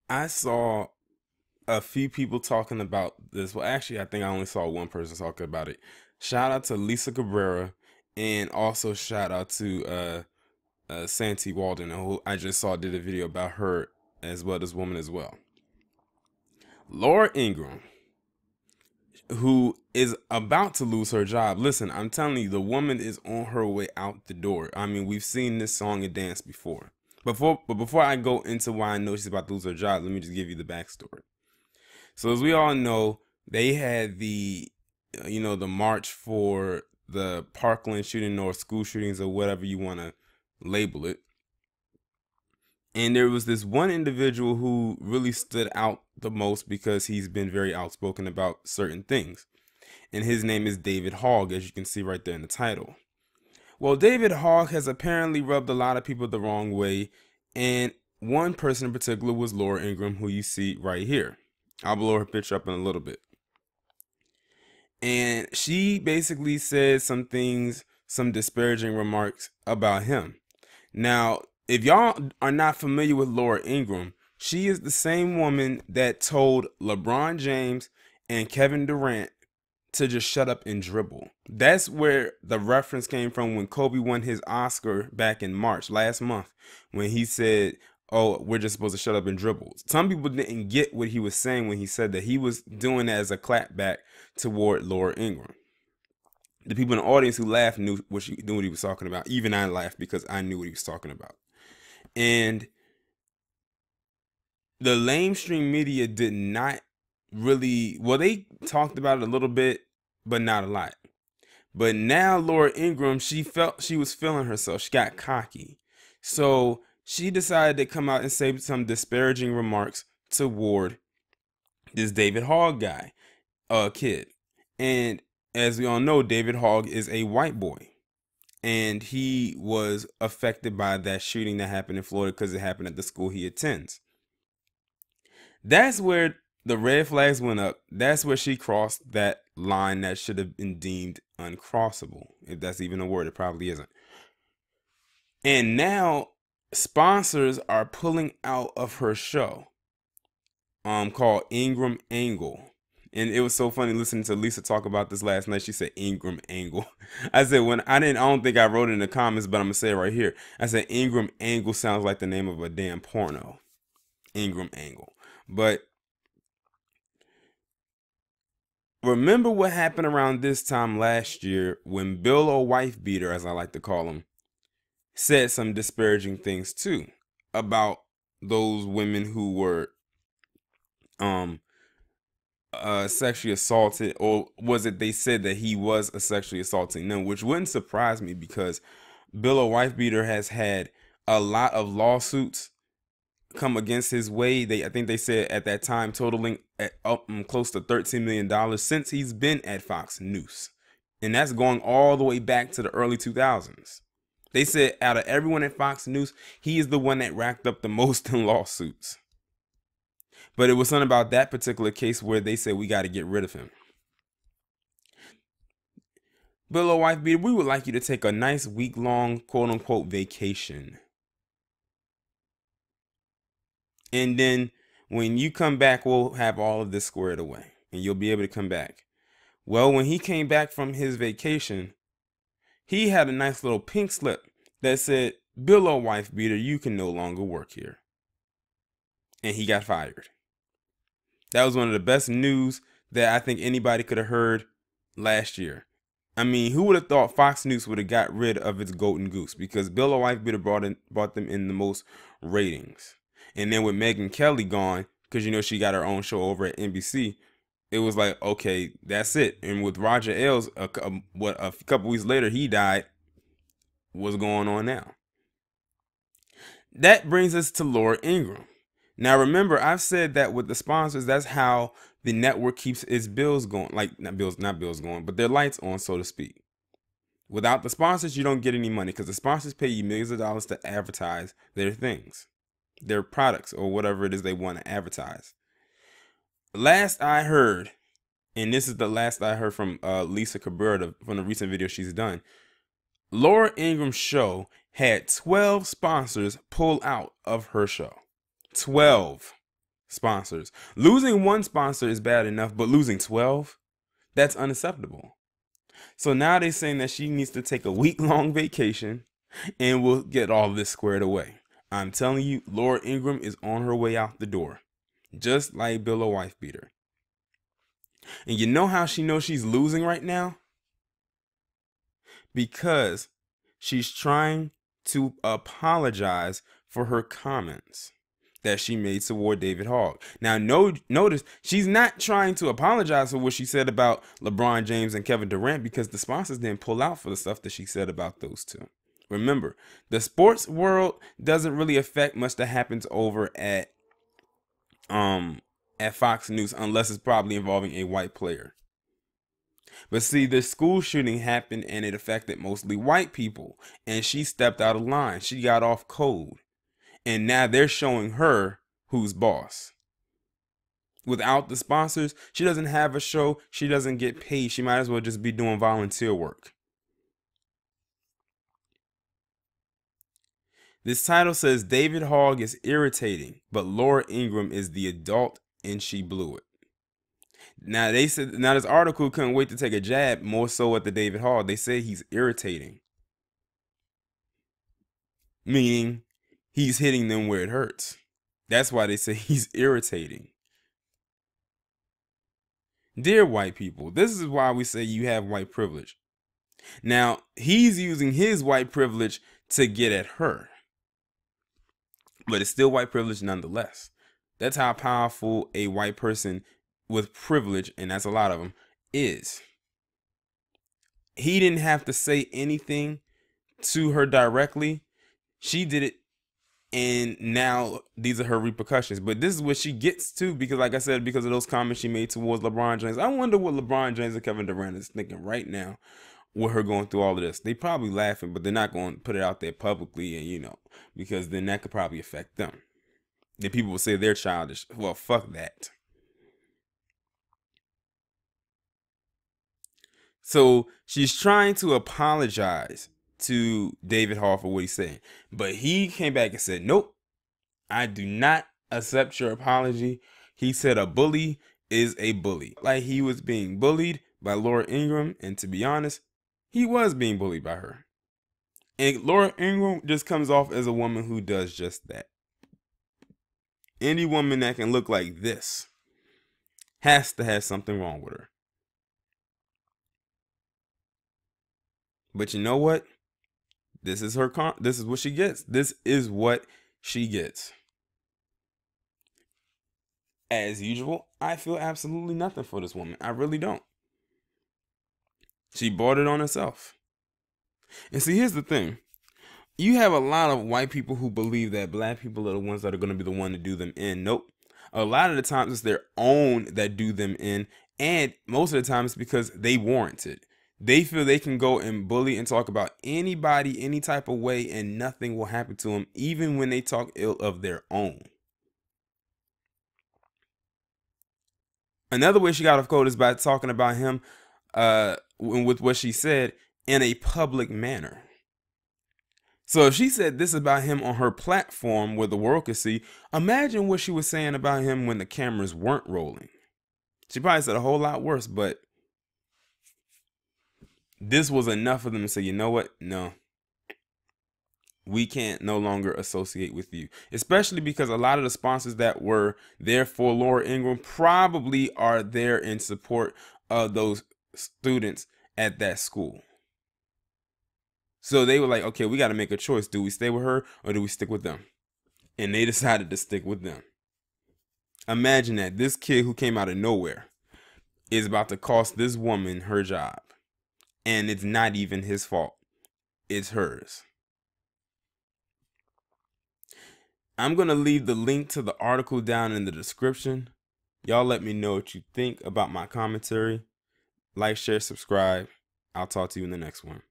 I saw a few people talking about this. Well, actually, I think I only saw one person talking about it. Shout out to Lisa Cabrera, and also shout out to Santi Walden, who I just saw did a video about her as well, this woman as well. Laura Ingram, who is about to lose her job. Listen, I'm telling you, the woman is on her way out the door. I mean, we've seen this song and dance before. Before I go into why I know she's about to lose her job, let me just give you the backstory. So as we all know, they had the march for the Parkland shooting or school shootings or whatever you want to label it. And there was this one individual who really stood out the most because he's been very outspoken about certain things. And his name is David Hogg, as you can see right there in the title. Well, David Hogg has apparently rubbed a lot of people the wrong way. And one person in particular was Laura Ingram, who you see right here. I'll blow her picture up in a little bit. And she basically said some things, some disparaging remarks about him. Now, if y'all are not familiar with Laura Ingram, she is the same woman that told LeBron James and Kevin Durant to just shut up and dribble. That's where the reference came from when Kobe won his Oscar back in March last month, when he said, "Oh, we're just supposed to shut up and dribble." Some people didn't get what he was saying when he said that. He was doing that as a clapback toward Laura Ingram. The people in the audience who laughed knew what he was talking about. Even I laughed because I knew what he was talking about. And the mainstream media did not really, well, they talked about it a little bit, but not a lot. But now Laura Ingram, she felt she was feeling herself. She got cocky. So she decided to come out and say some disparaging remarks toward this David Hogg guy, kid. And as we all know, David Hogg is a white boy. And he was affected by that shooting that happened in Florida because it happened at the school he attends. That's where the red flags went up. That's where she crossed that line that should have been deemed uncrossable. If that's even a word, it probably isn't. And now sponsors are pulling out of her show called Ingram Angle. And it was so funny listening to Lisa talk about this last night. She said Ingram Angle. I said, I don't think I wrote it in the comments, but I'm gonna say it right here. I said Ingram Angle sounds like the name of a damn porno. Ingram Angle. But remember what happened around this time last year when Bill O'Wife Beater, as I like to call him, said some disparaging things too about those women who were sexually assaulted, or was it they said that he was a sexually assaulting them, which wouldn't surprise me because Bill O'Wife Beater has had a lot of lawsuits come against his way. I think they said at that time totaling at up close to $13 million since he's been at Fox News. And that's going all the way back to the early 2000s. They said out of everyone at Fox News, he is the one that racked up the most in lawsuits. But it was something about that particular case where they said we got to get rid of him. Bill O'Wife Beater, we would like you to take a nice week-long quote-unquote vacation. And then when you come back, we'll have all of this squared away and you'll be able to come back. Well, when he came back from his vacation, he had a nice little pink slip that said, "Bill O'Wife Beater, you can no longer work here." And he got fired. That was one of the best news that I think anybody could have heard last year. I mean, who would have thought Fox News would have got rid of its golden goose? Because Bill O'Wife Beater brought them in the most ratings. And then with Megyn Kelly gone, because she got her own show over at NBC, it was like, okay, that's it. And with Roger Ailes, a couple weeks later, he died. What's going on now? That brings us to Laura Ingram. Now, remember, I've said that with the sponsors, that's how the network keeps its bills going. Like, not bills going, but their lights on, so to speak. Without the sponsors, you don't get any money because the sponsors pay you millions of dollars to advertise their things, their products, or whatever it is they want to advertise. Last I heard, and this is the last I heard from Lisa Cabrera from the recent video she's done, Laura Ingram's show had 12 sponsors pull out of her show. 12. sponsors. Losing one sponsor is bad enough, but losing 12, that's unacceptable. So now they're saying that she needs to take a week-long vacation and we'll get all this squared away. I'm telling you, Laura Ingram is on her way out the door, just like Bill a wife beater. And you know how she knows she's losing right now? Because she's trying to apologize for her comments that she made toward David Hogg. Now, notice she's not trying to apologize for what she said about LeBron James and Kevin Durant, because the sponsors didn't pull out for the stuff that she said about those two. Remember, the sports world doesn't really affect much that happens over at Fox News, unless it's probably involving a white player. But see, the school shooting happened and it affected mostly white people, and she stepped out of line. She got off code, and now they're showing her who's boss. Without the sponsors, she doesn't have a show. She doesn't get paid. She might as well just be doing volunteer work. This title says David Hogg is irritating, but Laura Ingram is the adult and she blew it. Now they said, now this article couldn't wait to take a jab more so at the David Hogg. They say he's irritating, meaning he's hitting them where it hurts. That's why they say he's irritating. Dear white people, this is why we say you have white privilege. Now he's using his white privilege to get at her, but it's still white privilege nonetheless. That's how powerful a white person with privilege, and that's a lot of them, is. He didn't have to say anything to her directly. She did it, and now these are her repercussions. But this is what she gets to, because like I said, because of those comments she made towards LeBron James. I wonder what LeBron James and Kevin Durant is thinking right now with her going through all of this. They probably laughing, but they're not going to put it out there publicly, and because then that could probably affect them. Then people will say they're childish. Well, fuck that. So she's trying to apologize to David Hall for what he's saying, but he came back and said, nope, I do not accept your apology. He said a bully is a bully. Like he was being bullied by Laura Ingram, and to be honest, he was being bullied by her. And Laura Ingram just comes off as a woman who does just that. Any woman that can look like this has to have something wrong with her. But you know what? This is her this is what she gets. This is what she gets. As usual, I feel absolutely nothing for this woman. I really don't. She brought it on herself. And see, here's the thing. You have a lot of white people who believe that black people are the ones that are going to be the one to do them in. Nope. A lot of the times it's their own that do them in. And most of the time it's because they warrant it. They feel they can go and bully and talk about anybody any type of way and nothing will happen to them, even when they talk ill of their own. Another way she got off code is by talking about him with what she said in a public manner. So if she said this about him on her platform where the world could see, imagine what she was saying about him when the cameras weren't rolling. She probably said a whole lot worse, but this was enough for them to say, you know what? No, we can't no longer associate with you. Especially because a lot of the sponsors that were there for Laura Ingram probably are there in support of those students at that school. So they were like, okay, we got to make a choice. Do we stay with her or do we stick with them? And they decided to stick with them. Imagine that this kid who came out of nowhere is about to cost this woman her job. And it's not even his fault. It's hers. I'm going to leave the link to the article down in the description. Y'all let me know what you think about my commentary. Like, share, subscribe. I'll talk to you in the next one.